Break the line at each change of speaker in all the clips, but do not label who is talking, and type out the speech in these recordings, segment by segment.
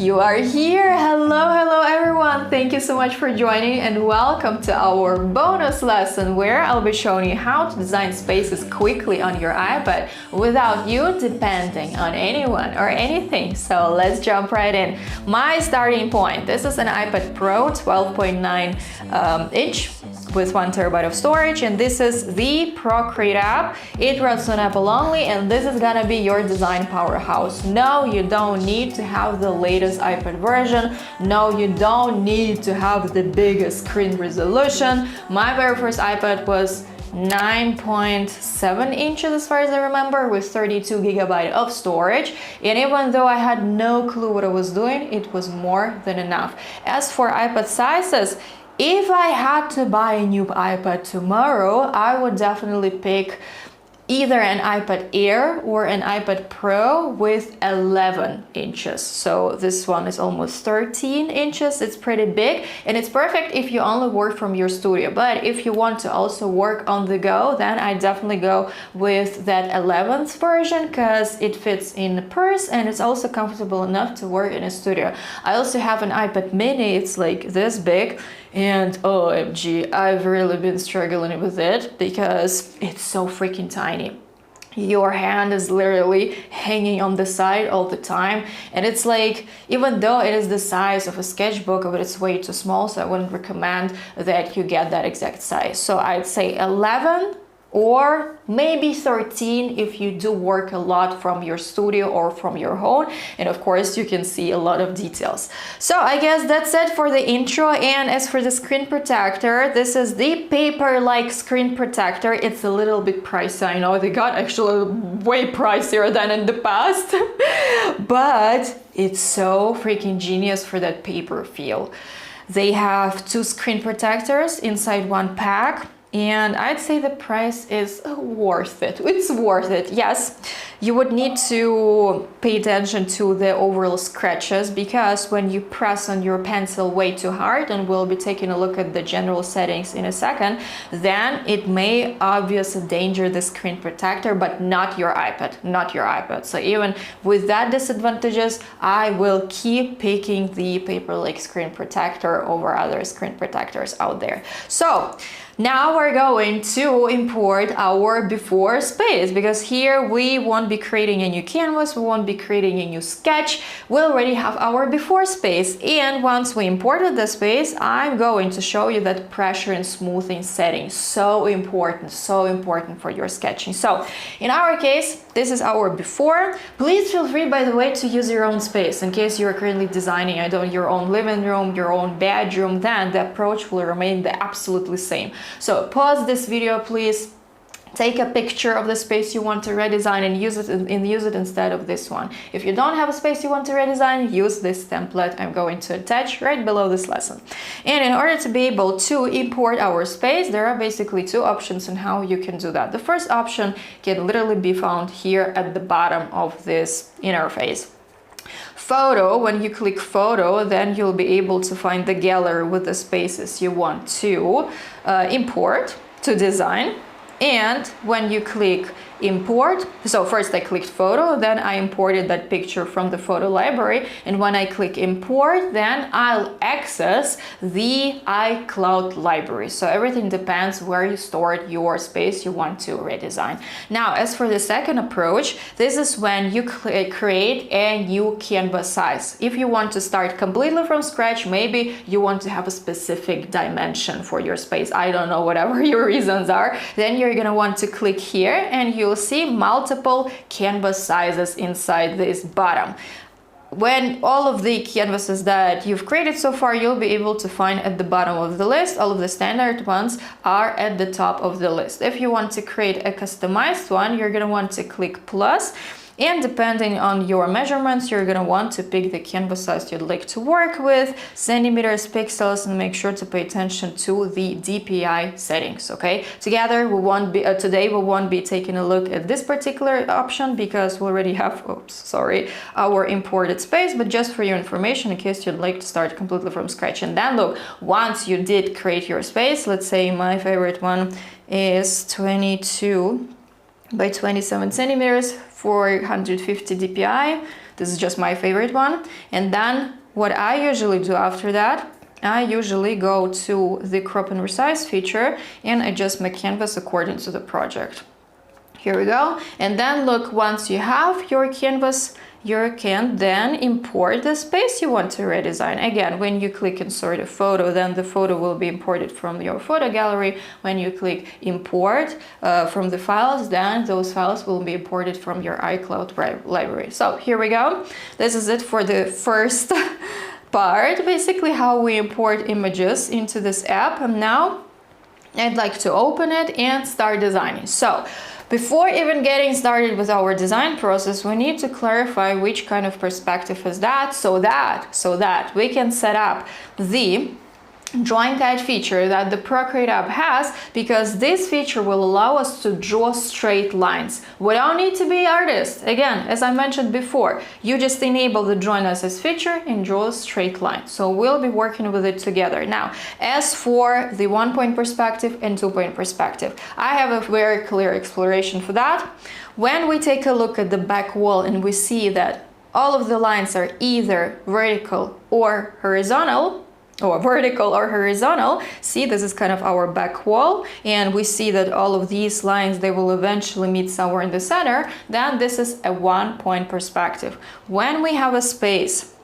You are here! Hello everyone! Thank you so much for joining and welcome to our bonus lesson where I'll be showing you how to design spaces quickly on your iPad without you depending on anyone or anything. So let's jump right in. My starting point. This is an iPad Pro 12.9 inch with 1 TB of storage, and this is the Procreate app. It runs on Apple only, and this is gonna be your design powerhouse. No, you don't need to have the latest iPad version. No, you don't need to have the biggest screen resolution. My very first iPad was 9.7 inches as far as I remember, with 32 GB of storage, and even though I had no clue what I was doing, it was more than enough. As for iPad sizes, if I had to buy a new iPad tomorrow, I would definitely pick either an iPad Air or an iPad Pro with 11 inches. So this one is almost 13 inches. It's pretty big, and it's perfect if you only work from your studio. But if you want to also work on the go, then I definitely go with that 11th version because it fits in the purse and it's also comfortable enough to work in a studio. I also have an iPad mini. It's like this big, and OMG, I've really been struggling with it because it's so freaking tiny. Your hand is literally hanging on the side all the time, and it's like, even though it is the size of a sketchbook, but it's way too small, so I wouldn't recommend that you get that exact size. So I'd say 11 or maybe 13 if you do work a lot from your studio or from your home, and of course you can see a lot of details. So I guess that's it for the intro. And as for the screen protector, this is the paper-like screen protector. It's a little bit pricey, I know. They got actually way pricier than in the past but it's so freaking genius for that paper feel. They have 2 screen protectors inside one pack, and I'd say the price is worth it. It's worth it. Yes, you would need to pay attention to the overall scratches, because when you press on your pencil way too hard, and we'll be taking a look at the general settings in a second, then it may obviously endanger the screen protector, but not your iPad, not your iPad. So even with that disadvantages, I will keep picking the paper-like screen protector over other screen protectors out there. So now we're going to import our before space, because here we won't be creating a new canvas, we won't be creating a new sketch. We already have our before space, and once we imported the space, I'm going to show you that pressure and smoothing setting. So important for your sketching. So in our case, this is our before. Please feel free, by the way, to use your own space in case you're currently designing, I don't know, your own living room, your own bedroom. Then the approach will remain the absolutely same. So pause this video, please. Take a picture of the space you want to redesign and use it instead of this one. If you don't have a space you want to redesign, use this template I'm going to attach right below this lesson. And in order to be able to import our space, there are basically 2 options on how you can do that. The first option can literally be found here at the bottom of this interface. Photo. When you click photo, then you'll be able to find the gallery with the spaces you want to import to design. And when you click import, so first I clicked photo, then I imported that picture from the photo library, and when I click import, then I'll access the iCloud library. So everything depends where you stored your space you want to redesign. Now, as for the second approach, this is when you create a new canvas size. If you want to start completely from scratch, maybe you want to have a specific dimension for your space, I don't know, whatever your reasons are, then you're gonna want to click here, and you'll see multiple canvas sizes inside this bottom. When all of the canvases that you've created so far, you'll be able to find at the bottom of the list. All of the standard ones are at the top of the list. If you want to create a customized one, you're going to want to click plus. And depending on your measurements, you're going to want to pick the canvas size you'd like to work with, centimeters, pixels, and make sure to pay attention to the DPI settings, okay? Today we won't be taking a look at this particular option because we already have, our imported space, but just for your information, in case you'd like to start completely from scratch. And then look, once you did create your space, let's say my favorite one is 22 by 27 centimeters, 450 dpi. This is just my favorite one. And then what I usually do after that, I usually go to the crop and resize feature and adjust my canvas according to the project. Here we go. And then look, once you have your canvas, you can then import the space you want to redesign. Again, when you click insert a photo, then the photo will be imported from your photo gallery. When you click import from the files, then those files will be imported from your iCloud library. So here we go. This is it for the first part, basically how we import images into this app. And now I'd like to open it and start designing. So before even getting started with our design process, we need to clarify which kind of perspective is that, so that we can set up the drawing guide feature that the Procreate app has, because this feature will allow us to draw straight lines. We don't need to be artists. Again, as I mentioned before, you just enable the Join Us as feature and draw a straight line. So we'll be working with it together. Now, as for the 1-point perspective and 2-point perspective, I have a very clear exploration for that. When we take a look at the back wall and we see that all of the lines are either vertical or horizontal, see, this is kind of our back wall, and we see that all of these lines, they will eventually meet somewhere in the center, then this is a 1-point perspective. When we have a space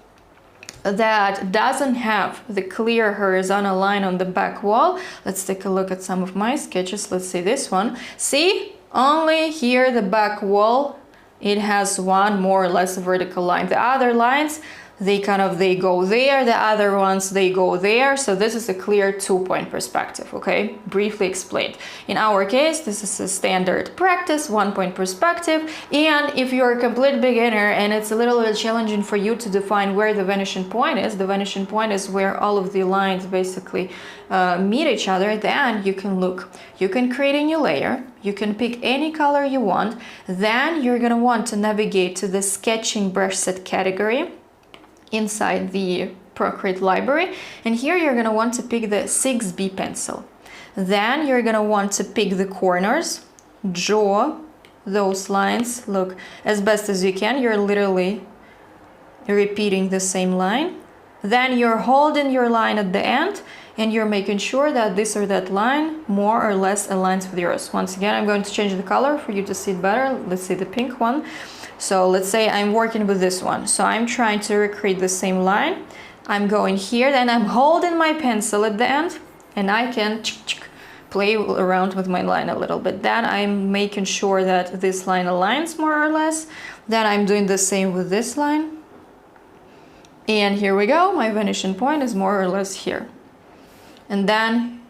that doesn't have the clear horizontal line on the back wall, let's take a look at some of my sketches. Let's see this one. See, only here the back wall, it has one more or less vertical line. The other lines, they go there, the other ones, they go there. So this is a clear 2-point perspective, okay? Briefly explained. In our case, this is a standard practice, 1-point perspective. And if you're a complete beginner and it's a little bit challenging for you to define where the vanishing point is, the vanishing point is where all of the lines basically meet each other, then you can look. You can create a new layer. You can pick any color you want. Then you're gonna want to navigate to the sketching brush set category inside the Procreate library, and here you're going to want to pick the 6B pencil. Then you're going to want to pick the corners, draw those lines, look, as best as you can. You're literally repeating the same line. Then you're holding your line at the end and you're making sure that this or that line more or less aligns with yours. Once again, I'm going to change the color for you to see it better. Let's see the pink one. So let's say I'm working with this one. So I'm trying to recreate the same line. I'm going here, then I'm holding my pencil at the end, and I can play around with my line a little bit. Then I'm making sure that this line aligns more or less. Then I'm doing the same with this line. And here we go. My vanishing point is more or less here. And then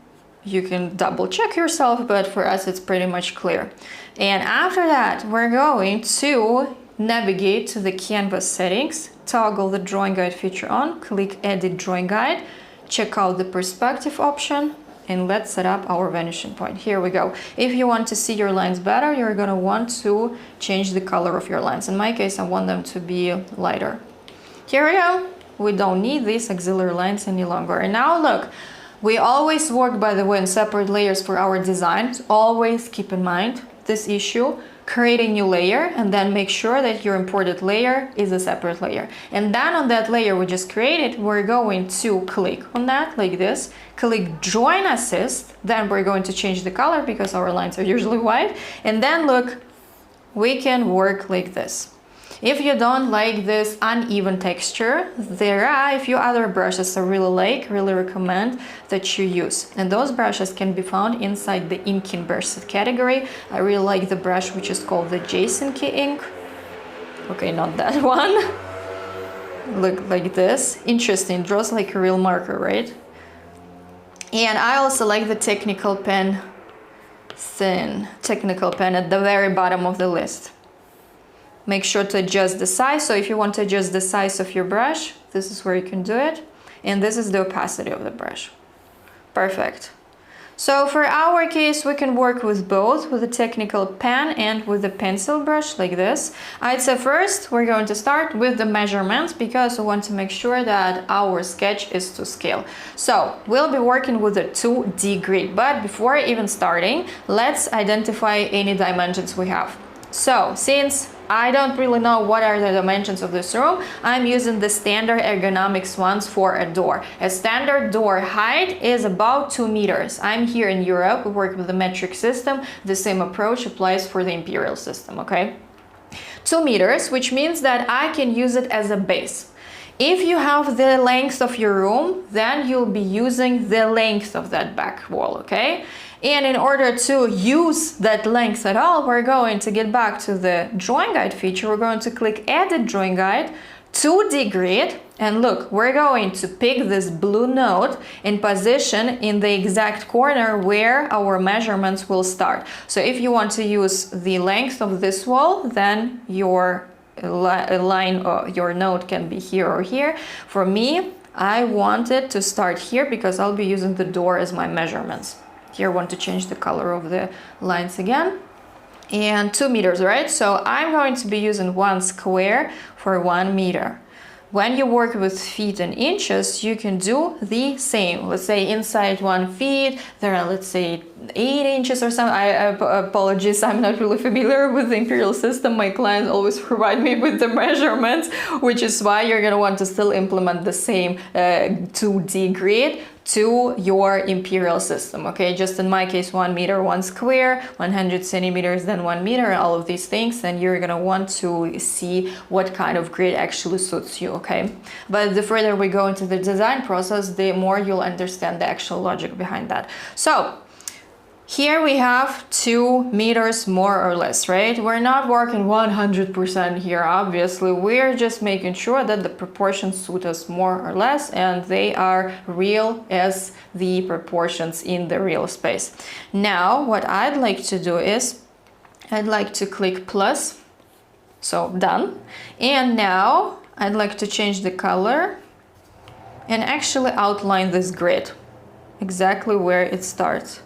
you can double check yourself, but for us it's pretty much clear. And after that, we're going to navigate to the canvas settings, toggle the drawing guide feature on, click edit drawing guide, check out the perspective option, and let's set up our vanishing point. Here we go. If you want to see your lines better, you're gonna want to change the color of your lines. In my case, I want them to be lighter. Here we go. We don't need these auxiliary lines any longer. And now look, we always work, by the way, in separate layers for our designs. Always keep in mind this issue. Create a new layer and then make sure that your imported layer is a separate layer. And then on that layer we just created, we're going to click on that like this, click Join Assist, then we're going to change the color because our lines are usually white. And then look, we can work like this. If you don't like this uneven texture, there are a few other brushes I really recommend that you use. And those brushes can be found inside the inking brush set category. I really like the brush which is called the Jason Key ink. Okay, not that one. Look like this. Interesting, draws like a real marker, right? And I also like the technical pen, technical pen at the very bottom of the list. Make sure to adjust the size. So if you want to adjust the size of your brush, this is where you can do it. And this is the opacity of the brush. Perfect. So for our case, we can work with both, with the technical pen and with the pencil brush like this. I'd say first, we're going to start with the measurements because we want to make sure that our sketch is to scale. So we'll be working with a 2D grid, but before even starting, let's identify any dimensions we have. So since I don't really know what are the dimensions of this room. I'm using the standard ergonomics ones for a door. A standard door height is about 2 meters. I'm here in Europe, we work with the metric system. The same approach applies for the imperial system, okay? 2 meters, which means that I can use it as a base. If you have the length of your room, then you'll be using the length of that back wall, okay? And in order to use that length at all, we're going to get back to the drawing guide feature. We're going to click Edit Drawing Guide, 2D Grid, and look, we're going to pick this blue node and position in the exact corner where our measurements will start. So if you want to use the length of this wall, then your line or your node can be here or here. For me, I want it to start here because I'll be using the door as my measurements. Here I want to change the color of the lines again. And 2 meters, right? So I'm going to be using 1 square for 1 meter. When you work with feet and inches, you can do the same. Let's say inside 1 feet, there are, let's say, 8 inches or something. Apologies, I'm not really familiar with the imperial system. My clients always provide me with the measurements, which is why you're going to want to still implement the same 2D grid to your imperial system, okay? Just in my case, 1 meter, 1 square, 100 centimeters, then 1 meter, all of these things, and you're gonna want to see what kind of grid actually suits you, okay? But the further we go into the design process, the more you'll understand the actual logic behind that. So, here we have 2 meters more or less, right? We're not working 100% here, obviously. We're just making sure that the proportions suit us more or less and they are real as the proportions in the real space. Now, what I'd like to do is, I'd like to click plus, so done. And now I'd like to change the color and actually outline this grid, exactly where it starts.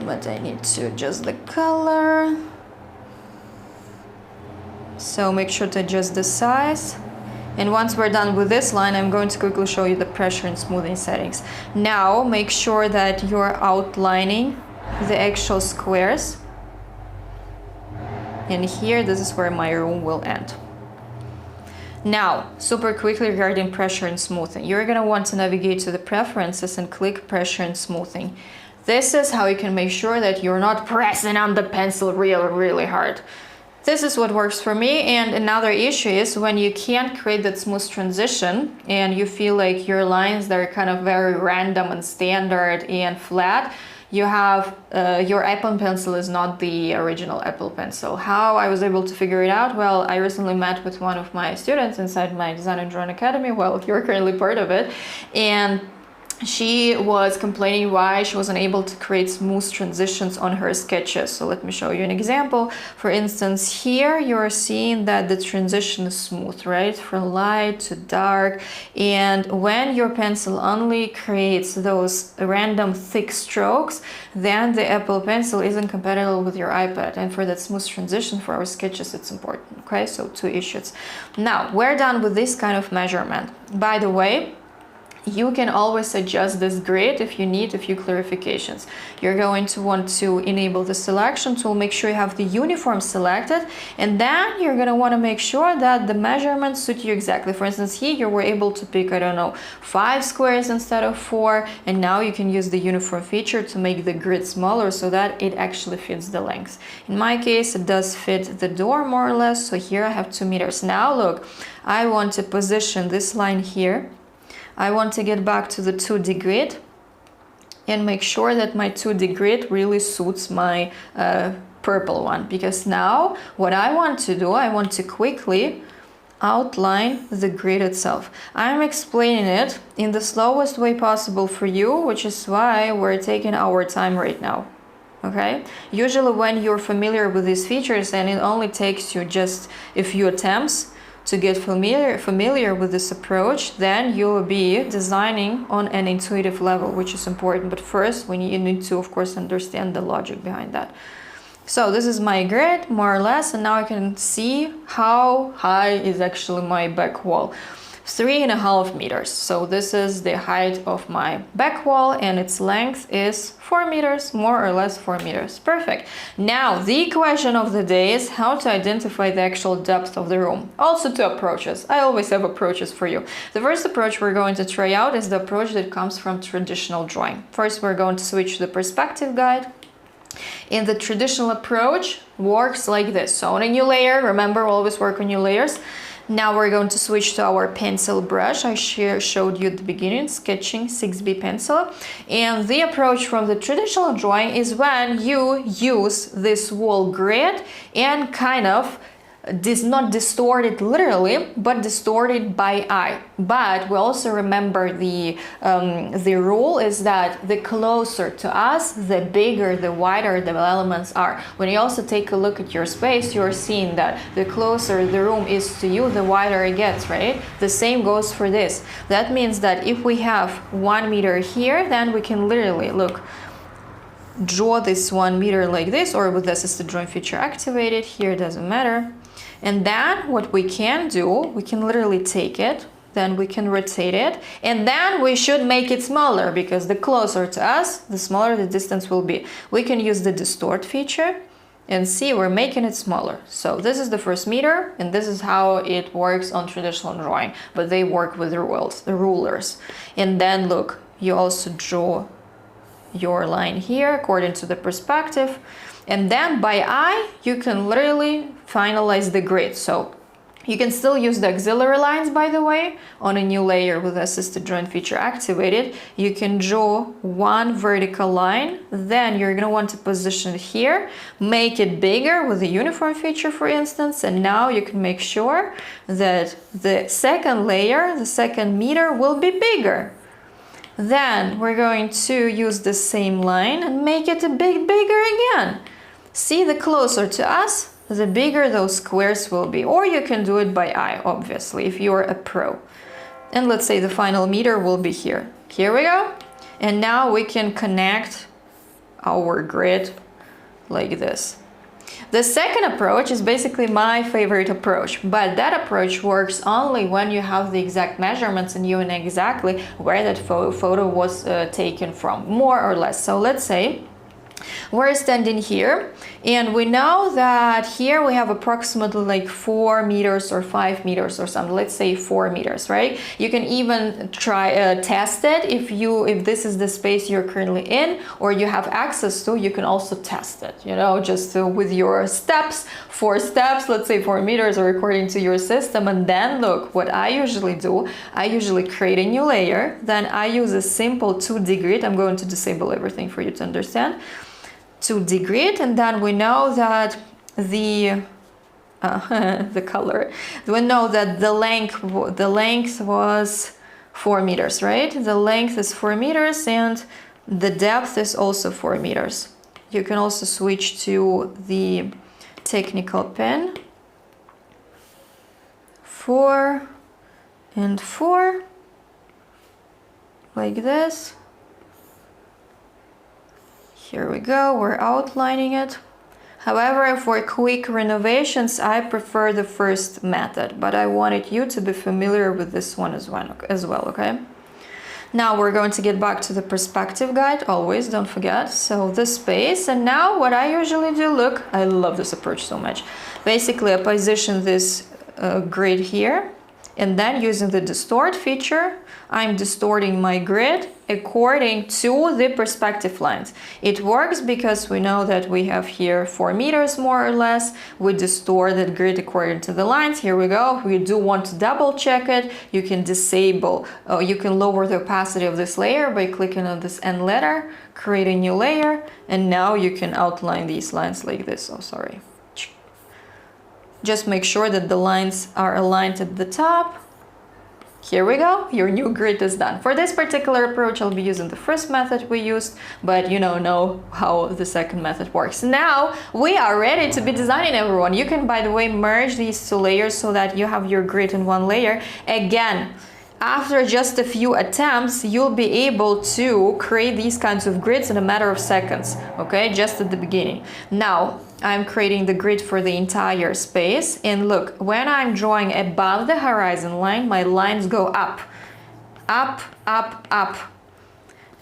But I need to adjust the color. So make sure to adjust the size. And once we're done with this line, I'm going to quickly show you the pressure and smoothing settings. Now make sure that you're outlining the actual squares. And here, this is where my room will end. Now, super quickly regarding pressure and smoothing. You're gonna want to navigate to the preferences and click pressure and smoothing. This is how you can make sure that you're not pressing on the pencil really hard. This is what works for me. And another issue is when you can't create that smooth transition and you feel like your lines that are kind of very random and standard and flat, you have your Apple Pencil is not the original Apple Pencil. How I was able to figure it out? Well, I recently met with one of my students inside my Design and Drawing Academy. Well, you're currently part of it. And she was complaining why she wasn't able to create smooth transitions on her sketches. So let me show you an example. For instance, here you're seeing that the transition is smooth, right? From light to dark. And when your pencil only creates those random thick strokes, then the Apple Pencil isn't compatible with your iPad. And for that smooth transition for our sketches, it's important, okay? So 2 issues. Now, we're done with this kind of measurement. By the way, you can always adjust this grid if you need a few clarifications. You're going to want to enable the selection tool, make sure you have the uniform selected, and then you're going to want to make sure that the measurements suit you exactly. For instance, here you were able to pick, I don't know, 5 squares instead of 4, and now you can use the uniform feature to make the grid smaller so that it actually fits the length. In my case, it does fit the door more or less, so here I have 2 meters. Now look, I want to position this line here. I want to get back to the 2D grid and make sure that my 2D grid really suits my purple one, because now what I want to do, I want to quickly outline the grid itself. I'm explaining it in the slowest way possible for you, which is why we're taking our time right now. Okay? Usually when you're familiar with these features and it only takes you just a few attempts to get familiar with this approach, then you'll be designing on an intuitive level, which is important. But first, you need to, of course, understand the logic behind that. So this is my grid, more or less, and now I can see how high is actually my back wall. 3.5 meters. So this is the height of my back wall and its length is 4 meters, more or less 4 meters. Perfect. Now the question of the day is how to identify the actual depth of the room. Also 2 approaches. I always have approaches for you. The first approach we're going to try out is the approach that comes from traditional drawing. First, we're going to switch to the perspective guide. In the traditional approach works like this. So on a new layer, remember, always work on new layers. Now we're going to switch to our pencil brush. I showed you at the beginning, sketching 6B pencil. And the approach from the traditional drawing is when you use this wall grid and kind of not distorted literally, but distorted by eye. But we also remember the rule is that the closer to us, the bigger, the wider the elements are. When you also take a look at your space, you're seeing that the closer the room is to you, the wider it gets, right? The same goes for this. That means that if we have 1 meter here, then we can literally, look, draw this 1 meter like this, or with the assisted drawing feature activated, here it doesn't matter. And then what we can do, we can literally take it, then we can rotate it, and then we should make it smaller, because the closer to us, the smaller the distance will be. We can use the distort feature and see we're making it smaller. So this is the first meter, and this is how it works on traditional drawing, but they work with the rulers. And then look, you also draw your line here according to the perspective. And then by eye, you can literally finalize the grid. So you can still use the auxiliary lines, by the way, on a new layer with the assisted drawing feature activated. You can draw 1 vertical line, then you're going to want to position it here, make it bigger with the uniform feature, for instance, and now you can make sure that the second layer, the second meter, will be bigger. Then we're going to use the same line and make it a bit bigger again. See, the closer to us, the bigger those squares will be. Or you can do it by eye, obviously, if you're a pro. And let's say the final meter will be here. Here we go. And now we can connect our grid like this. The second approach is basically my favorite approach, but that approach works only when you have the exact measurements and you know exactly where that photo was taken from, more or less. So let's say we're standing here and we know that here we have approximately like 4 meters or 5 meters or something. Let's say 4 meters, right? You can even try test it if this is the space you're currently in or you have access to. You can also test it, you know, just with your steps, 4 steps, let's say 4 meters, or according to your system. And then look, what I usually do, I usually create a new layer, then I use a simple 2D grid. I'm going to disable everything for you to understand. 2D grid, and then we know that the color, we know that the length was 4 meters, right? The length is 4 meters and the depth is also 4 meters. You can also switch to the technical pen. 4 and 4, like this. Here we go, we're outlining it. However, for quick renovations, I prefer the first method, but I wanted you to be familiar with this one as well, okay? Now we're going to get back to the perspective guide, always, don't forget. So this space, and now what I usually do, look, I love this approach so much. Basically, I position this grid here, and then using the distort feature, I'm distorting my grid according to the perspective lines. It works because we know that we have here 4 meters more or less. We distort that grid according to the lines. Here we go. We do want to double check it. You can disable, you can lower the opacity of this layer by clicking on this N letter, create a new layer, and now you can outline these lines like this. Oh, sorry. Just make sure that the lines are aligned at the top. Here we go, your new grid is done. For this particular approach, I'll be using the first method we used, but you know how the second method works. Now we are ready to be designing, everyone. You can, by the way, merge these 2 layers so that you have your grid in 1 layer. Again, after just a few attempts, you'll be able to create these kinds of grids in a matter of seconds, okay, just at the beginning. Now, I'm creating the grid for the entire space, and look, when I'm drawing above the horizon line, my lines go up, up, up, up.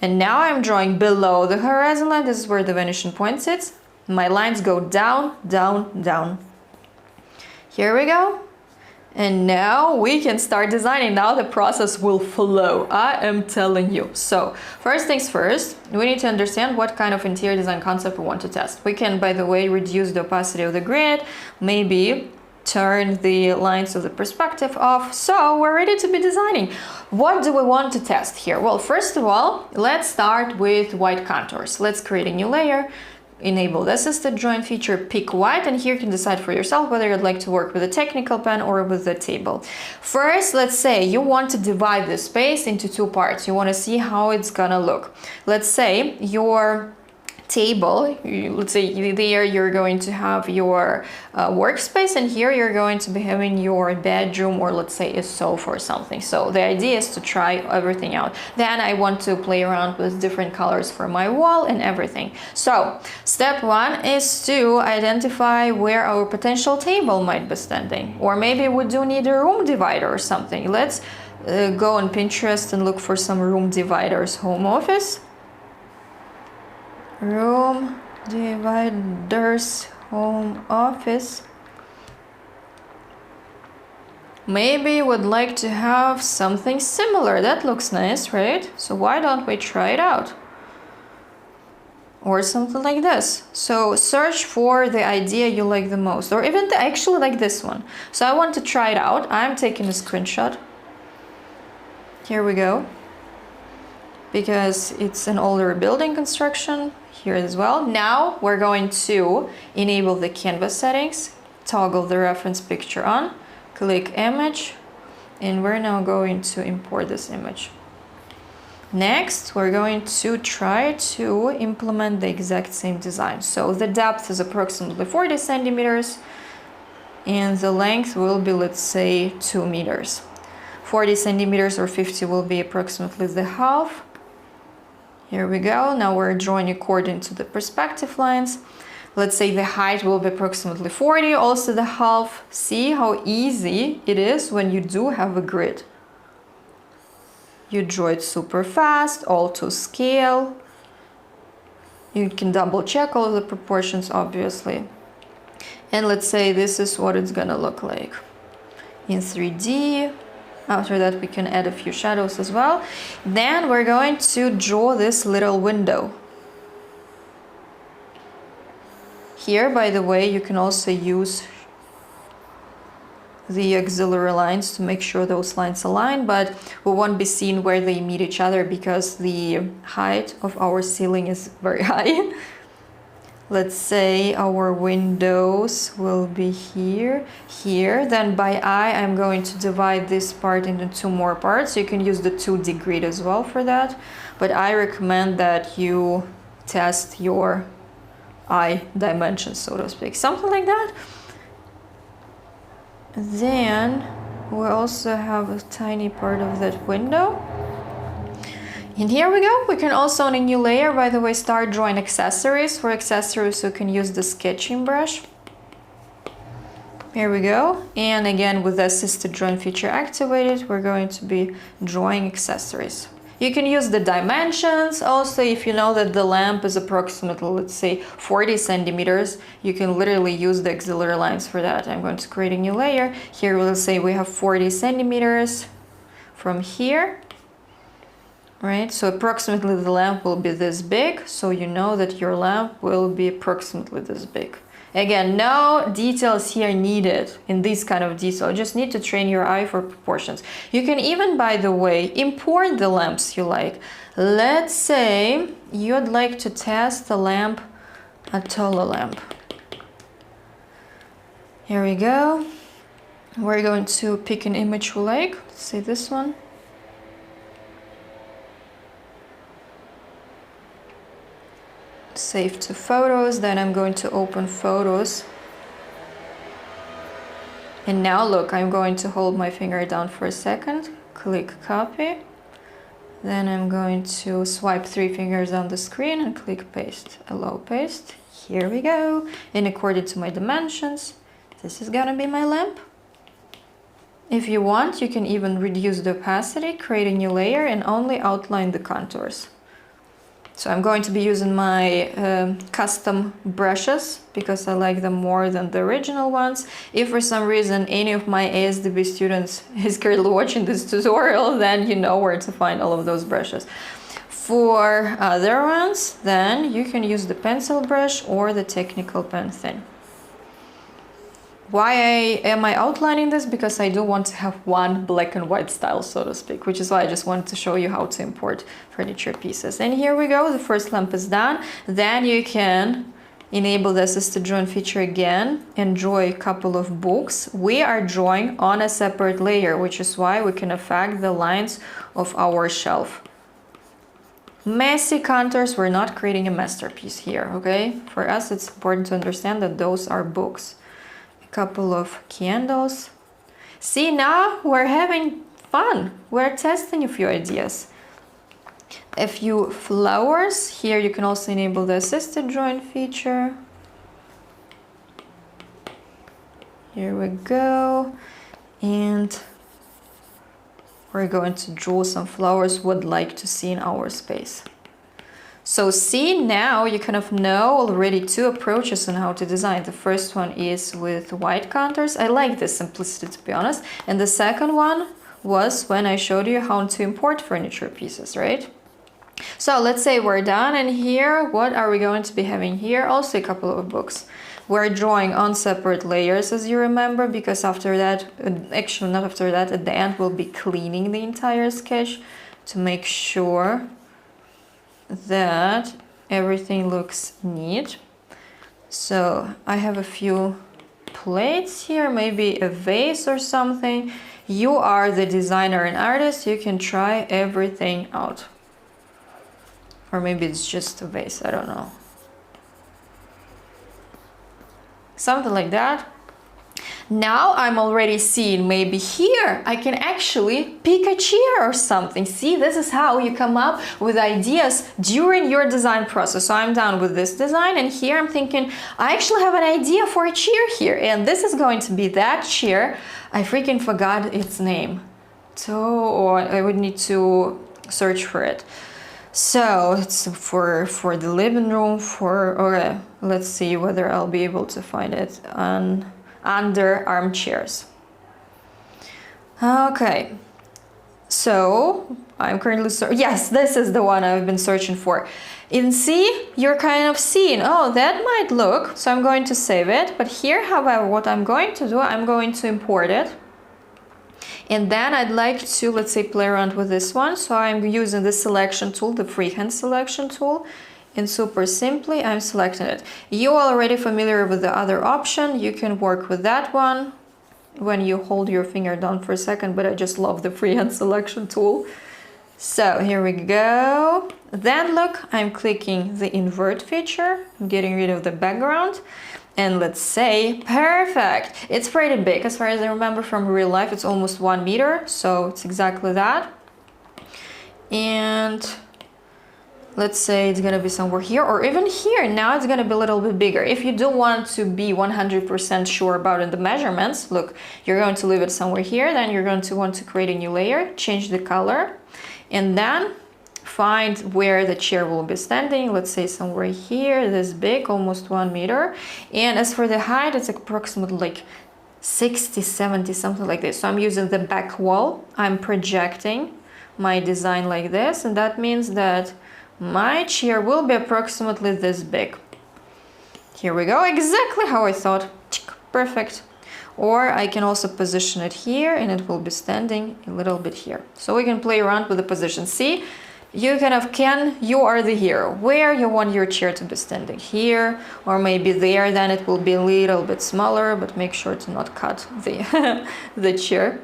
And now I'm drawing below the horizon line, this is where the vanishing point sits, my lines go down, down, down. Here we go. And now we can start designing. Now the process will flow, I am telling you. So first things first, we need to understand what kind of interior design concept we want to test. We can, by the way, reduce the opacity of the grid, maybe turn the lines of the perspective off. So we're ready to be designing. What do we want to test here? Well, first of all, let's start with white contours. Let's create a new layer. Enable the assisted join feature, pick white, and here you can decide for yourself whether you'd like to work with a technical pen or with the table. First, let's say you want to divide the space into two parts. You want to see how it's gonna look. Let's say your table, let's say there you're going to have your workspace, and here you're going to be having your bedroom, or let's say a sofa or something. So the idea is to try everything out. Then I want to play around with different colors for my wall and everything. So step one is to identify where our potential table might be standing, or maybe we do need a room divider or something. Let's go on Pinterest and look for some room dividers. Home office, room dividers, home office. Maybe would like to have something similar. That looks nice, right? So why don't we try it out? Or something like this. So search for the idea you like the most, or even actually like this one. So I want to try it out. I'm taking a screenshot. Here we go. Because it's an older building construction here as well. Now we're going to enable the canvas settings, toggle the reference picture on, click image, and we're now going to import this image. Next, we're going to try to implement the exact same design. So the depth is approximately 40 centimeters, and the length will be, let's say, 2 meters. 40 centimeters or 50 will be approximately the half. Here we go. Now we're drawing according to the perspective lines. Let's say the height will be approximately 40, also the half. See how easy it is when you do have a grid. You draw it super fast, all to scale. You can double check all of the proportions, obviously. And let's say this is what it's gonna look like in 3D. After that, we can add a few shadows as well. Then we're going to draw this little window. Here, by the way, you can also use the auxiliary lines to make sure those lines align, but we won't be seeing where they meet each other because the height of our ceiling is very high. Let's say our windows will be here, here. Then by eye, I'm going to divide this part into two more parts. You can use the 2D grid as well for that, but I recommend that you test your eye dimensions, so to speak, something like that. Then we also have a tiny part of that window. And here we go. We can also, on a new layer, by the way, start drawing accessories. For accessories, you can use the sketching brush. Here we go. And again, with the assisted drawing feature activated, we're going to be drawing accessories. You can use the dimensions. Also, if you know that the lamp is approximately, let's say, 40 centimeters, you can literally use the auxiliary lines for that. I'm going to create a new layer. Here, we'll say we have 40 centimeters from here. Right, so approximately the lamp will be this big, so you know that your lamp will be approximately this big. Again, no details here needed in this kind of detail, you just need to train your eye for proportions. You can even, by the way, import the lamps you like. Let's say you'd like to test the lamp, a taller lamp. Here we go. We're going to pick an image we like, let's say this one. Save to photos, then I'm going to open photos. And now look, I'm going to hold my finger down for a second, click copy. Then I'm going to swipe 3 fingers on the screen and click paste. Allow paste. Here we go. And according to my dimensions, this is gonna be my lamp. If you want, you can even reduce the opacity, create a new layer, and only outline the contours. So I'm going to be using my custom brushes because I like them more than the original ones. If for some reason any of my ASDB students is currently watching this tutorial, then you know where to find all of those brushes. For other ones, then you can use the pencil brush or the technical pen thin. Why am I outlining this? Because I do want to have one black and white style, so to speak, which is why I just wanted to show you how to import furniture pieces. And here we go, the first lamp is done. Then you can enable the assisted drawing feature again and draw a couple of books. We are drawing on a separate layer, which is why we can affect the lines of our shelf. Messy contours, we're not creating a masterpiece here, okay? For us, it's important to understand that those are books. Couple of candles. See, now we're having fun. We're testing a few ideas. A few flowers. Here you can also enable the assisted drawing feature. Here we go. And we're going to draw some flowers we'd like to see in our space. So see, now you kind of know already 2 approaches on how to design. The first one is with white contours. I like this simplicity, to be honest. And the second one was when I showed you how to import furniture pieces, right? So let's say we're done, and here, what are we going to be having here? Also a couple of books. We're drawing on separate layers, as you remember, because after that, actually not after that, at the end we'll be cleaning the entire sketch to make sure that everything looks neat. So I have a few plates here, maybe a vase or something. You are the designer and artist, you can try everything out. Or maybe it's just a vase, I don't know. Something like that. Now I'm already seeing maybe here I can actually pick a chair or something. See, this is how you come up with ideas during your design process. So I'm done with this design, and here I'm thinking I actually have an idea for a chair here, and this is going to be that chair. I freaking forgot its name. So I would need to search for it. So it's for the living room, okay, let's see whether I'll be able to find it on under armchairs. Okay, so I'm currently yes, this is the one I've been searching for. And see, you're kind of seeing, oh, that might look, so I'm going to save it. But here, however, what I'm going to do, I'm going to import it. And then I'd like to, let's say, play around with this one. So I'm using the selection tool, the freehand selection tool. And super simply, I'm selecting it. You are already familiar with the other option. You can work with that one when you hold your finger down for a second, but I just love the freehand selection tool. So here we go. Then look, I'm clicking the invert feature. I'm getting rid of the background. And let's say, perfect. It's pretty big. As far as I remember from real life, it's almost 1 meter. So it's exactly that. And let's say it's gonna be somewhere here or even here. Now it's gonna be a little bit bigger. If you do want to be 100% sure about it, the measurements, look, you're going to leave it somewhere here. Then you're going to want to create a new layer, change the color, and then find where the chair will be standing. Let's say somewhere here, this big, almost 1 meter. And as for the height, it's approximately like 60, 70, something like this. So I'm using the back wall. I'm projecting my design like this, and that means that my chair will be approximately this big. Here we go, exactly how I thought. Perfect. Or I can also position it here, and it will be standing a little bit here. So we can play around with the position. See, you kind of you are the hero. Where you want your chair to be standing, here or maybe there, then it will be a little bit smaller, but make sure to not cut the chair.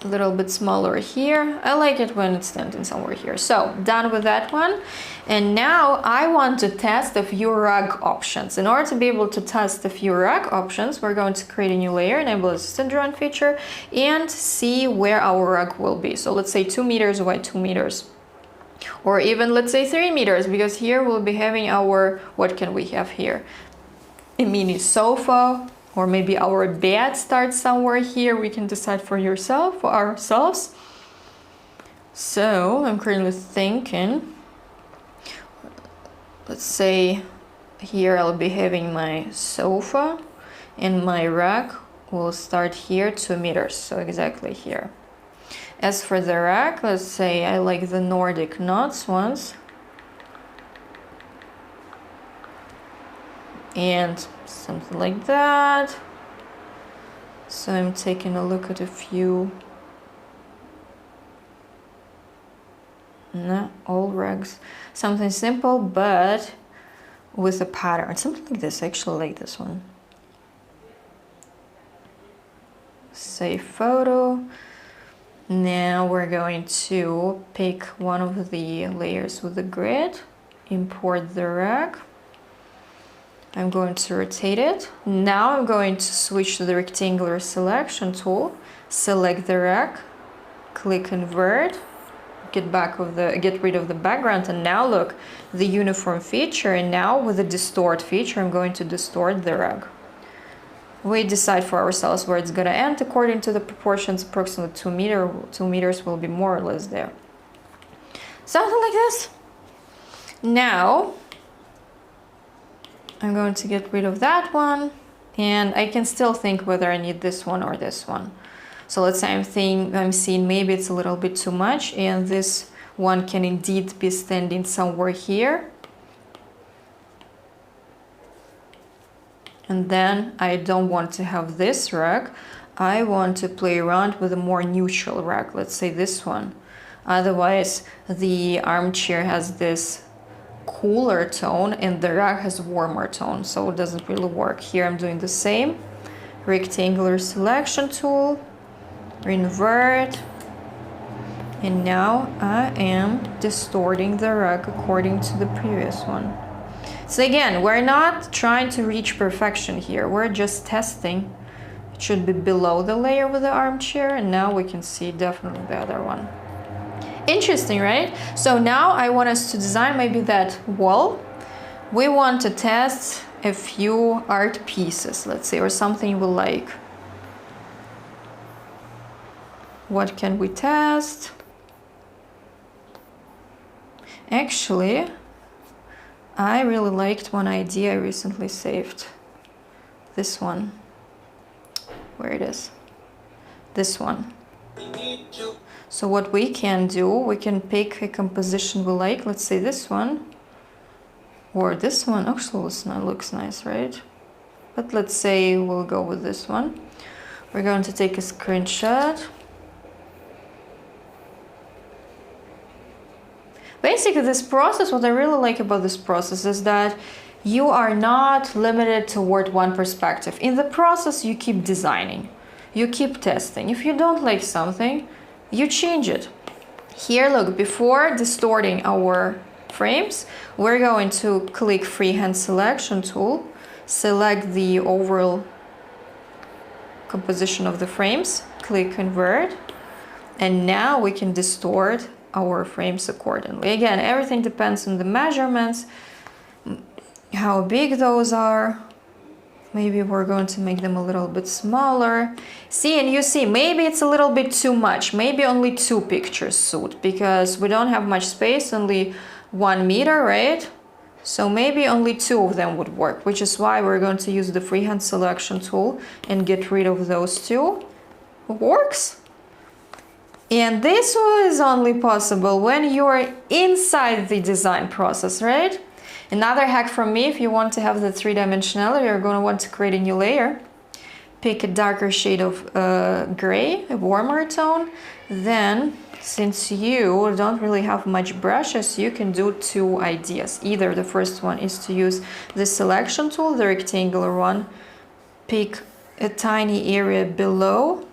a little bit smaller here. I like it when it's standing somewhere here. So done with that one. And now I want to test a few rug options. In order to be able to test a few rug options, we're going to create a new layer, enable assistant drawing feature, and see where our rug will be. So let's say 2 meters by 2 meters. Or even let's say 3 meters, because here we'll be having our, what can we have here? A mini sofa, or maybe our bed starts somewhere here. We can decide for ourselves. So I'm currently thinking, let's say here I'll be having my sofa and my rug will start here 2 meters. So exactly here. As for the rack, let's say I like the Nordic knots ones. And something like that. So I'm taking a look at a few. No, all rugs. Something simple, but with a pattern. Something like this, I actually like this one. Save photo. Now we're going to pick one of the layers with the grid, import the rag. I'm going to rotate it. Now I'm going to switch to the rectangular selection tool, select the rag, click invert, get rid of the background, and now look, the uniform feature, and now with the distort feature, I'm going to distort the rag. We decide for ourselves where it's going to end according to the proportions. Approximately 2 meters will be more or less there. Something like this. Now I'm going to get rid of that one, and I can still think whether I need this one or this one. So let's say I'm seeing maybe it's a little bit too much, and this one can indeed be standing somewhere here. And then I don't want to have this rag. I want to play around with a more neutral rag. Let's say this one. Otherwise, the armchair has this cooler tone and the rag has warmer tone, so it doesn't really work. Here I'm doing the same. Rectangular selection tool, invert, and now I am distorting the rag according to the previous one. So again, we're not trying to reach perfection here, we're just testing. It should be below the layer with the armchair, and now we can see definitely the other one. Interesting, right? So now I want us to design maybe that wall. We want to test a few art pieces, let's say, or something we like. What can we test? Actually, I really liked one idea I recently saved. This one. Where it is? This one. So what we can do, we can pick a composition we like. Let's say this one. Or this one. Actually, looks nice, right? But let's say we'll go with this one. We're going to take a screenshot. Basically, this process, what I really like about this process is that you are not limited toward one perspective. In the process, you keep designing, you keep testing. If you don't like something, you change it. Here, look, before distorting our frames, we're going to click freehand selection tool, select the overall composition of the frames, click convert, and now we can distort our frames accordingly. Again, everything depends on the measurements, how big those are. Maybe we're going to make them a little bit smaller. See, and you see, maybe it's a little bit too much. Maybe only 2 pictures suit, because we don't have much space, only 1 meter, right? So maybe only 2 of them would work, which is why we're going to use the freehand selection tool and get rid of those 2. Works. And this is only possible when you're inside the design process, right? Another hack from me, if you want to have the 3-dimensionality, you're going to want to create a new layer. Pick a darker shade of gray, a warmer tone. Then, since you don't really have much brushes, you can do 2 ideas. Either the first one is to use the selection tool, the rectangular one. Pick a tiny area below,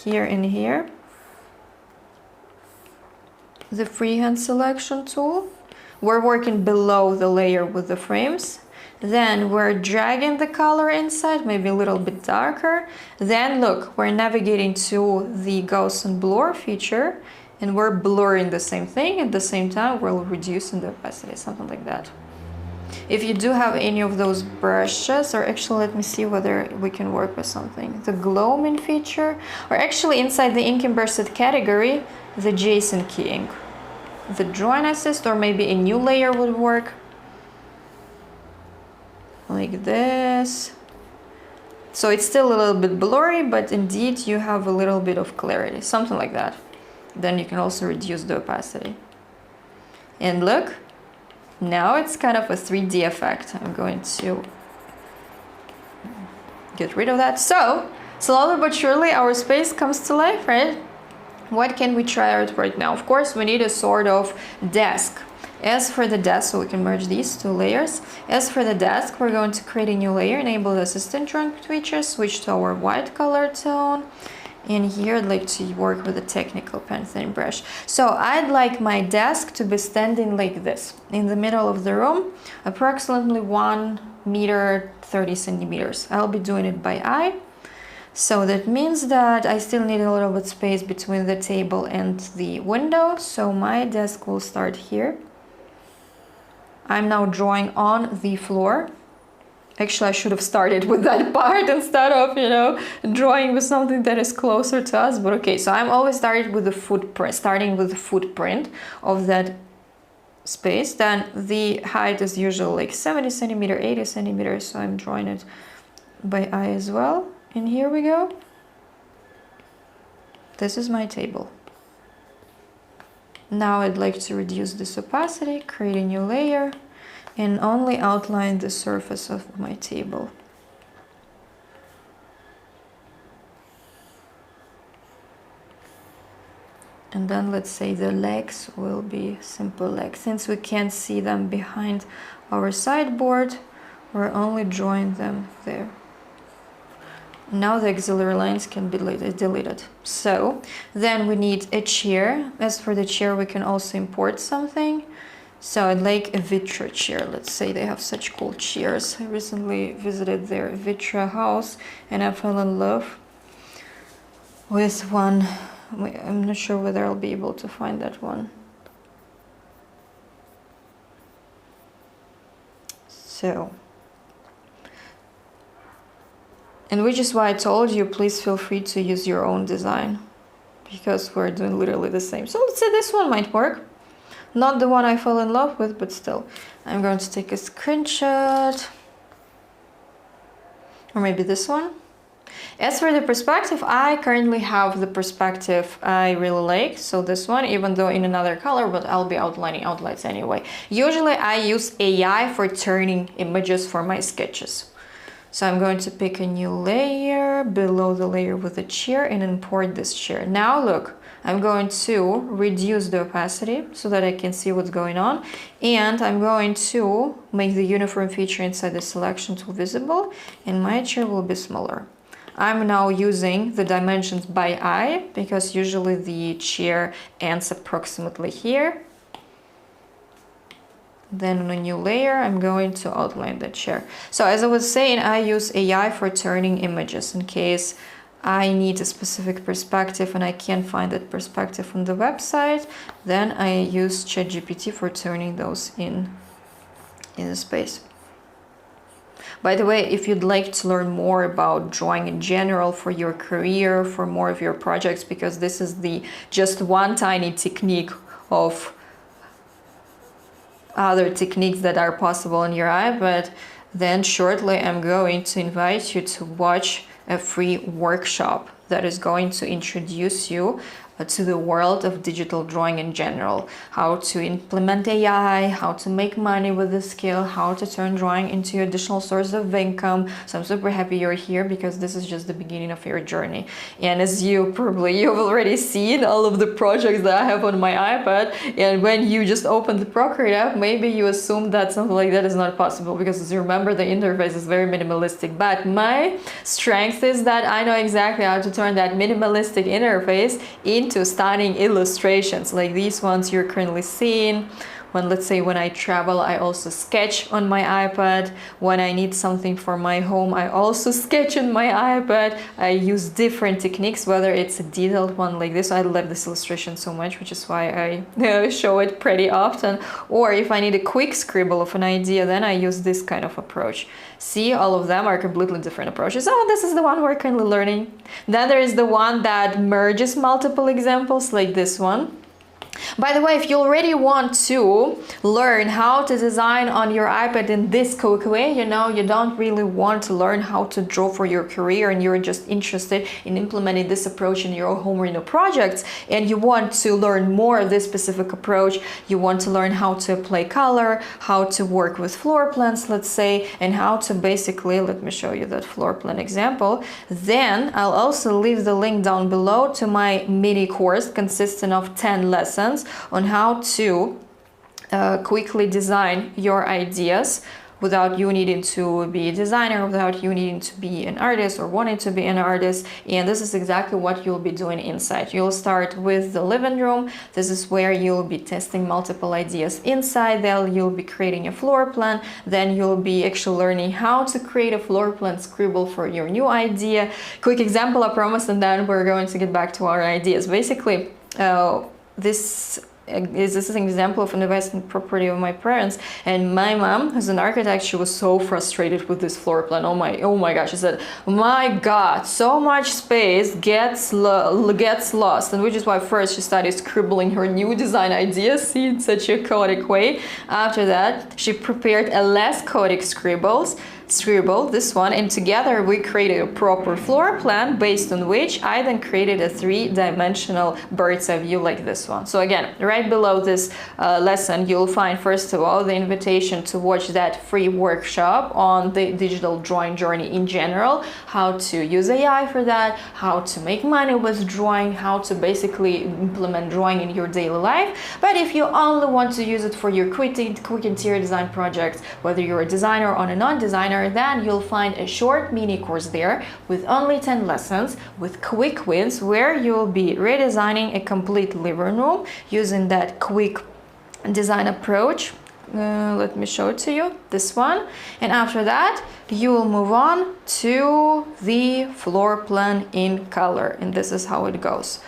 here and here. the freehand selection tool. We're working below the layer with the frames. Then we're dragging the color inside, maybe a little bit darker. Then look, we're navigating to the Gaussian blur feature and we're blurring the same thing. At the same time, we're reducing the opacity, something like that. If you do have any of those brushes, or actually let me see whether we can work with something. The gloaming feature, or actually inside the ink embedded category, the JSON keying. The drawing assist, or maybe a new layer would work. Like this. So it's still a little bit blurry, but indeed you have a little bit of clarity, something like that. Then you can also reduce the opacity. And look, now it's kind of a 3D effect. I'm going to get rid of that. So slowly but surely our space comes to life, right? What can we try out right now? Of course, we need a sort of desk. As for the desk, so we can merge these two layers. As for the desk, we're going to create a new layer, enable the assistant drawing feature, switch to our white color tone. And here I'd like to work with a technical pen thin brush. So I'd like my desk to be standing like this, in the middle of the room, approximately 1 meter 30 centimeters. I'll be doing it by eye. So that means that I still need a little bit space between the table and the window. So my desk will start here. I'm now drawing on the floor. Actually, I should have started with that part instead of, drawing with something that is closer to us. But okay, so I'm always starting with the footprint of that space. Then the height is usually like 70 centimeter, 80 centimeters. So I'm drawing it by eye as well. And here we go. This is my table. Now I'd like to reduce this opacity, create a new layer, and only outline the surface of my table. And then let's say the legs will be simple legs. Since we can't see them behind our sideboard, we're only drawing them there. Now the auxiliary lines can be deleted. So then we need a chair. As for the chair, we can also import something. So I'd like a Vitra chair. Let's say they have such cool chairs. I recently visited their Vitra house and I fell in love with one. I'm not sure whether I'll be able to find that one. So, and which is why I told you, please feel free to use your own design, because we're doing literally the same. So let's say this one might work. Not the one I fell in love with, but still. I'm going to take a screenshot. Or maybe this one. As for the perspective, I currently have the perspective I really like. So this one, even though in another color, but I'll be outlining outlines anyway. Usually I use AI for turning images for my sketches. So I'm going to pick a new layer below the layer with the chair and import this chair. Now look, I'm going to reduce the opacity so that I can see what's going on. And I'm going to make the uniform feature inside the selection tool visible, and my chair will be smaller. I'm now using the dimensions by eye because usually the chair ends approximately here. Then on a new layer, I'm going to outline the chair. So as I was saying, I use AI for turning images in case I need a specific perspective and I can't find that perspective on the website. Then I use ChatGPT for turning those in the space. By the way, if you'd like to learn more about drawing in general for your career, for more of your projects, because this is just one tiny technique of other techniques that are possible in your iPad, then shortly I'm going to invite you to watch a free workshop that is going to introduce you to the world of digital drawing in general, how to implement AI, how to make money with the skill, how to turn drawing into your additional source of income. So I'm super happy you're here because this is just the beginning of your journey. And as you've already seen all of the projects that I have on my iPad, and when you just open the Procreate app, maybe you assume that something like that is not possible because, as you remember, the interface is very minimalistic. But my strength is that I know exactly how to turn that minimalistic interface into into stunning illustrations like these ones you're currently seeing. Let's say when I travel, I also sketch on my iPad. When I need something for my home, I also sketch on my iPad. I use different techniques, whether it's a detailed one like this. I love this illustration so much, which is why I show it pretty often. Or if I need a quick scribble of an idea, then I use this kind of approach. See, all of them are completely different approaches. Oh, this is the one we're currently learning. Then there is the one that merges multiple examples like this one. By the way, if you already want to learn how to design on your iPad in this quick way, you don't really want to learn how to draw for your career and you're just interested in implementing this approach in your home reno projects, and you want to learn more of this specific approach, you want to learn how to apply color, how to work with floor plans, let's say, and how to basically, let me show you that floor plan example, then I'll also leave the link down below to my mini course consisting of 10 lessons on how to quickly design your ideas without you needing to be a designer, without you needing to be an artist or wanting to be an artist. And this is exactly what you'll be doing inside. You'll start with the living room. This is where you'll be testing multiple ideas inside. Then you'll be creating a floor plan. Then you'll be actually learning how to create a floor plan scribble for your new idea. Quick example, I promise, and then we're going to get back to our ideas. Basically, this is an example of an investment property of my parents, and my mom, who's an architect, she was so frustrated with this floor plan. Oh my gosh, she said, my god, so much space gets lost. And which is why first she started scribbling her new design ideas, see, in such a chaotic way. After that, she prepared a less chaotic scribble, this one, and together we created a proper floor plan based on which I then created a 3-dimensional bird's eye view like this one. So again, right below this lesson, you'll find first of all the invitation to watch that free workshop on the digital drawing journey in general, how to use AI for that, how to make money with drawing, how to basically implement drawing in your daily life. But if you only want to use it for your quick interior design projects, whether you're a designer or a non-designer, then you'll find a short mini course there with only 10 lessons with quick wins where you'll be redesigning a complete living room using that quick design approach. Let me show it to you, this one. And after that, you will move on to the floor plan in color. And this is how it goes.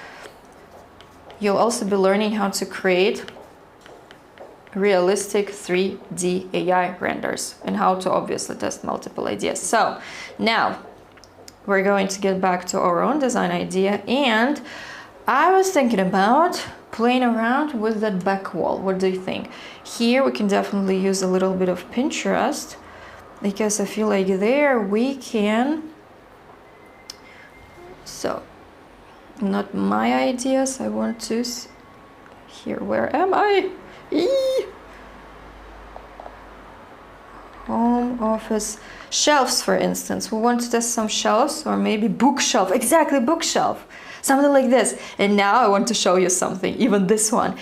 You'll also be learning how to create realistic 3D AI renders and how to obviously test multiple ideas. So now we're going to get back to our own design idea, and I was thinking about playing around with that back wall. What do you think? Here we can definitely use a little bit of Pinterest, because I feel like there we can, so not my ideas, I want to here, where am I? Home office shelves, for instance. We want to test some shelves, or maybe bookshelf. Exactly, bookshelf, something like this. And now I want to show you something, even this one.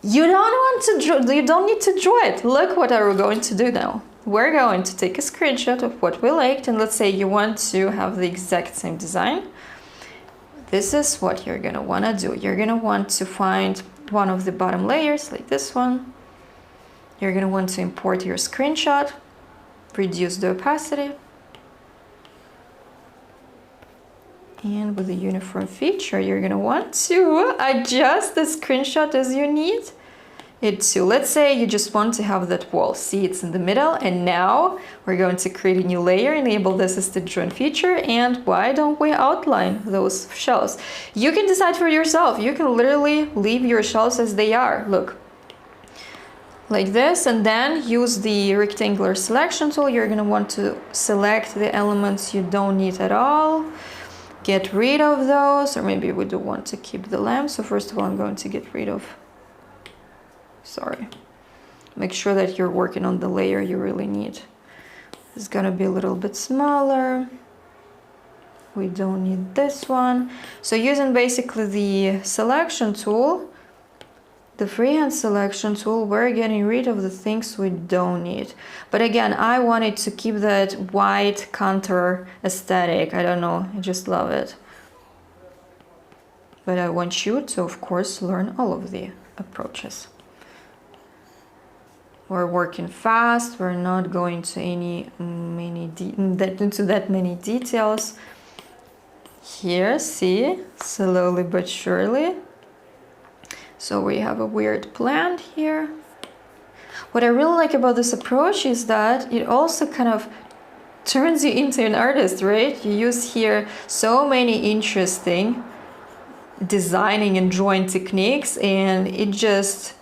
You don't need to draw it. Look what are we going to do now. We're going to take a screenshot of what we liked, and let's say you want to have the exact same design. This is what you're gonna want to do. You're gonna want to find one of the bottom layers like this one. You're going to want to import your screenshot, reduce the opacity, and with the uniform feature you're going to want to adjust the screenshot as you need it to. Let's say you just want to have that wall, see, it's in the middle, and now we're going to create a new layer, enable the assisted drawing feature, and why don't we outline those shelves? You can decide for yourself. You can literally leave your shelves as they are, look, like this, and then use the rectangular selection tool. You're going to want to select the elements you don't need at all, get rid of those, or maybe we do want to keep the lamp. So first of all, I'm going to get rid of, make sure that you're working on the layer you really need. It's gonna be a little bit smaller. We don't need this one. So using basically the selection tool, the freehand selection tool, we're getting rid of the things we don't need. But again, I wanted to keep that white contour aesthetic. I don't know, I just love it. but I want you to, of course, learn all of the approaches. We're working fast. We're not going to into that many details. Here, see, slowly but surely. So we have a weird plant here. What I really like about this approach is that it also kind of turns you into an artist, right? You use here so many interesting designing and drawing techniques, and it just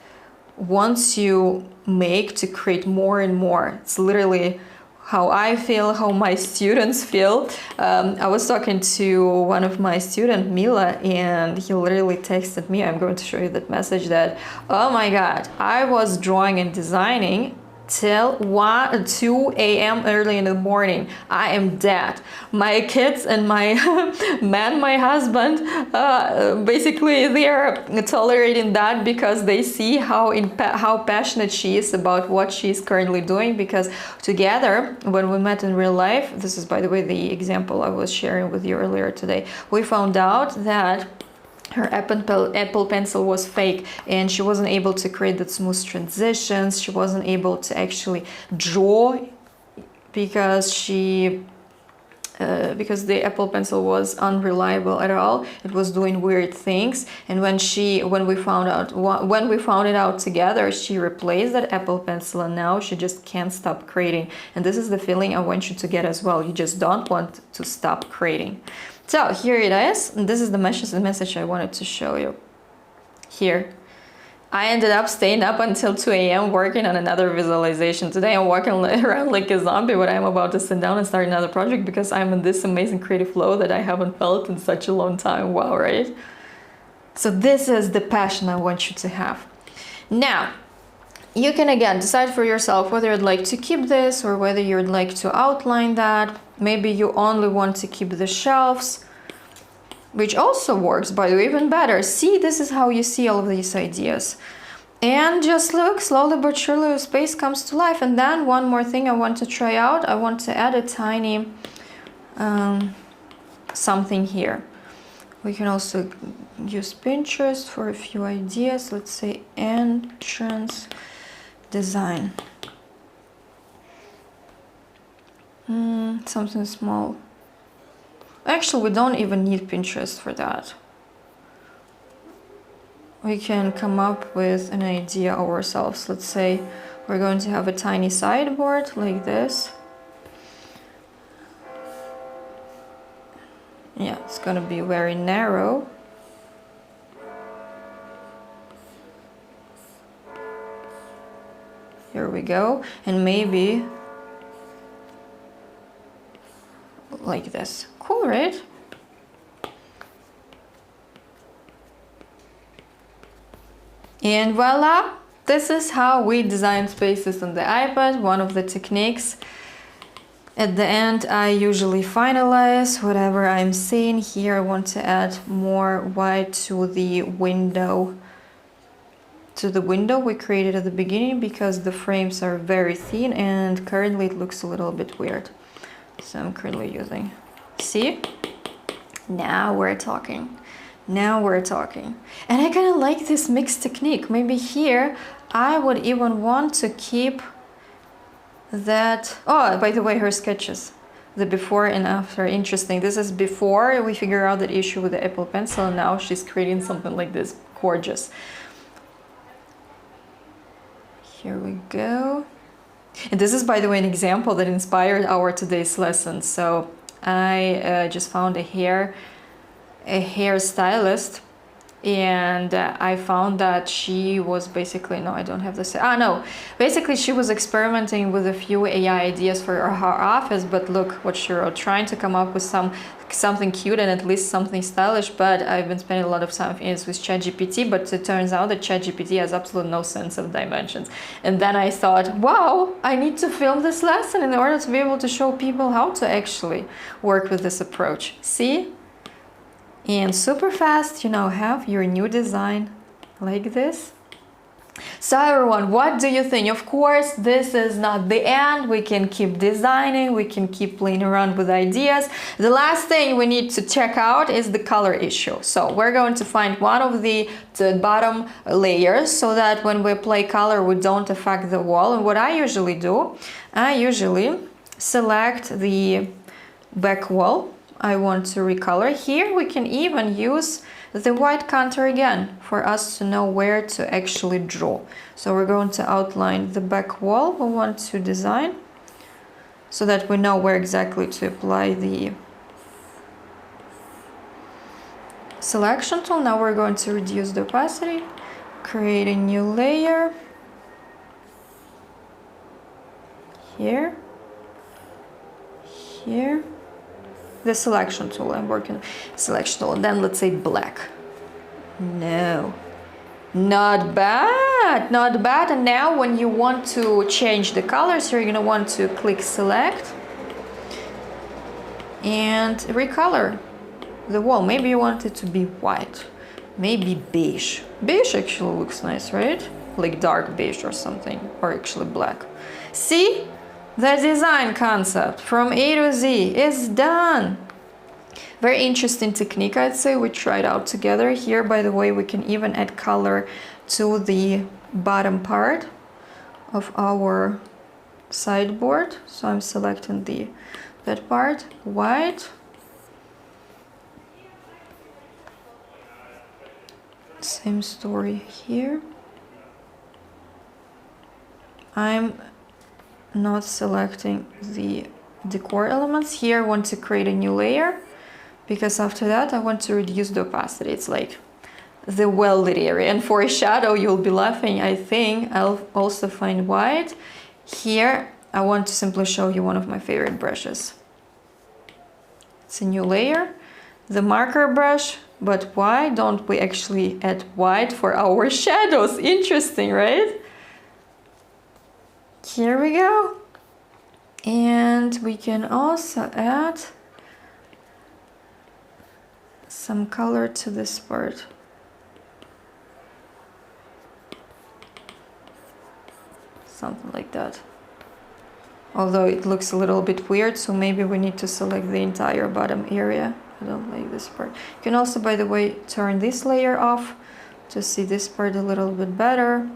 wants you make to create more and more. It's literally how I feel, how my students feel. I was talking to one of my students, Mila, and he literally texted me, I'm going to show you that message, that, oh my God, I was drawing and designing till 2 a.m. early in the morning. I am dead. My kids and my my husband, basically they are tolerating that because they see how passionate she is about what she is currently doing. Because together, when we met in real life, this is, by the way, the example I was sharing with you earlier today, we found out that her Apple Pencil was fake, and she wasn't able to create that smooth transitions. She wasn't able to actually draw because because the Apple Pencil was unreliable at all. It was doing weird things, and when we found it out together, she replaced that Apple Pencil, and now she just can't stop creating. And this is the feeling I want you to get as well. You just don't want to stop creating. So here it is. And this is the message I wanted to show you. Here, I ended up staying up until 2 a.m. working on another visualization. Today I'm walking around like a zombie, but I'm about to sit down and start another project because I'm in this amazing creative flow that I haven't felt in such a long time. Wow, right? So this is the passion I want you to have. Now, you can again decide for yourself whether you'd like to keep this or whether you'd like to outline that. Maybe you only want to keep the shelves, which also works, by the way, even better. See, this is how you see all of these ideas. And just look, slowly but surely your space comes to life. And then one more thing I want to try out, I want to add a tiny something here. We can also use Pinterest for a few ideas. Let's say entrance design. Something small. Actually, we don't even need Pinterest for that. We can come up with an idea ourselves. Let's say we're going to have a tiny sideboard like this. Yeah, it's gonna be very narrow. Here we go. And maybe like this. Cool, right? And voila! This is how we design spaces on the iPad, one of the techniques. At the end, I usually finalize whatever I'm seeing. Here I want to add more white to the window. We created at the beginning because the frames are very thin and currently it looks a little bit weird. So I'm currently using, see? Now we're talking. Now we're talking. And I kind of like this mixed technique. Maybe here I would even want to keep that. Oh, by the way, her sketches, the before and after, interesting. This is before we figure out that issue with the Apple Pencil, and now she's creating something like this, gorgeous. Here we go. And this is, by the way, an example that inspired our today's lesson. So I just found a hairstylist, and I found that she was basically, no, I don't have this. Basically she was experimenting with a few AI ideas for her office, but look what she wrote, trying to come up with something cute and at least something stylish. But I've been spending a lot of time with ChatGPT, but it turns out that ChatGPT has absolutely no sense of dimensions. And then I thought, wow, I need to film this lesson in order to be able to show people how to actually work with this approach. See? And super fast, have your new design like this. So everyone, what do you think? Of course, this is not the end. We can keep designing, we can keep playing around with ideas. The last thing we need to check out is the color issue. So we're going to find one of the bottom layers so that when we apply color, we don't affect the wall. And what I usually do, I usually select the back wall. I want to recolor. Here we can even use the white contour again for us to know where to actually draw. So we're going to outline the back wall we want to design so that we know where exactly to apply the selection tool. Now we're going to reduce the opacity, create a new layer here, here. The selection tool, I'm working selection tool, and then let's say black. No, not bad, not bad. And now when you want to change the colors, you're gonna want to click select and recolor the wall. Maybe you want it to be white, maybe beige. Beige actually looks nice, right? Like dark beige or something, or actually black. See? The design concept from A to Z is done. Very interesting technique, I'd say. We tried out together. Here, by the way, we can even add color to the bottom part of our sideboard. So I'm selecting that part, white. Same story here. I'm not selecting the decor elements. Here I want to create a new layer because after that I want to reduce the opacity. It's like the well-lit area. And for a shadow, you'll be laughing, I think I'll also find white. Here I want to simply show you one of my favorite brushes. It's a new layer, the marker brush. But why don't we actually add white for our shadows? Interesting, right? Here we go. And we can also add some color to this part. Something like that. Although it looks a little bit weird, so maybe we need to select the entire bottom area. I don't like this part. You can also, by the way, turn this layer off to see this part a little bit better.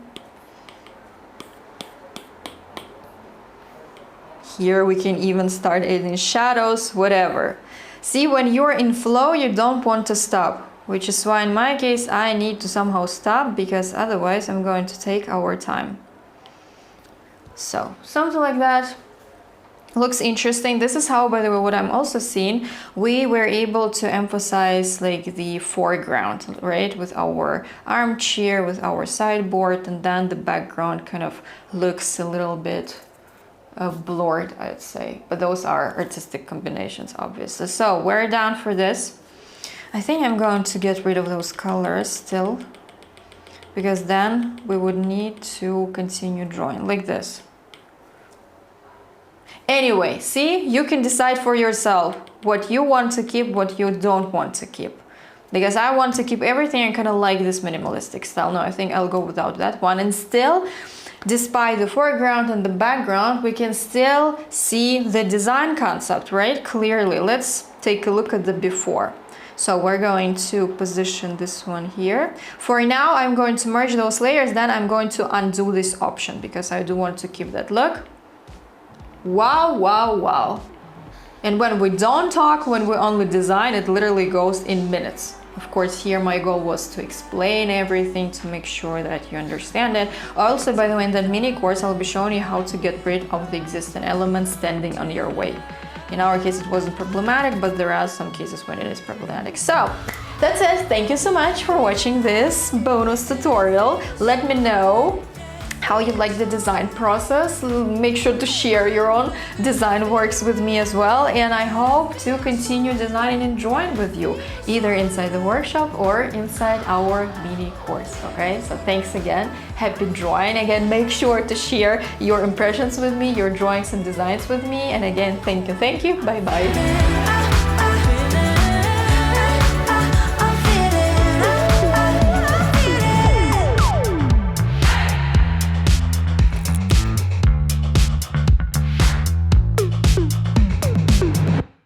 Here we can even start adding shadows, whatever. See, when you're in flow, you don't want to stop, which is why in my case, I need to somehow stop because otherwise I'm going to take our time. So, something like that. Looks interesting. This is how, by the way, what I'm also seeing, we were able to emphasize like the foreground, right? With our armchair, with our sideboard, and then the background kind of looks a little bit blurred, I'd say, but those are artistic combinations, obviously. So we're done for this. I think I'm going to get rid of those colors still, because then we would need to continue drawing like this. Anyway, see, you can decide for yourself what you want to keep, what you don't want to keep. Because I want to keep everything and kind of like this minimalistic style. No, I think I'll go without that one. And still, despite the foreground and the background, we can still see the design concept, right? Clearly. Let's take a look at the before. So we're going to position this one here. For now, I'm going to merge those layers, then I'm going to undo this option because I do want to keep that look. Wow, wow, wow. And when we don't talk, when we only design, it literally goes in minutes. Of course, here my goal was to explain everything to make sure that you understand it. Also, by the way, in that mini course, I'll be showing you how to get rid of the existing elements standing on your way. In our case, it wasn't problematic, but there are some cases when it is problematic. So that's it. Thank you so much for watching this bonus tutorial. Let me know how you like the design process. Make sure to share your own design works with me as well. And I hope to continue designing and drawing with you, either inside the workshop or inside our mini course. Okay, so thanks again. Happy drawing. Again, make sure to share your impressions with me, your drawings and designs with me. And again, thank you. Bye bye.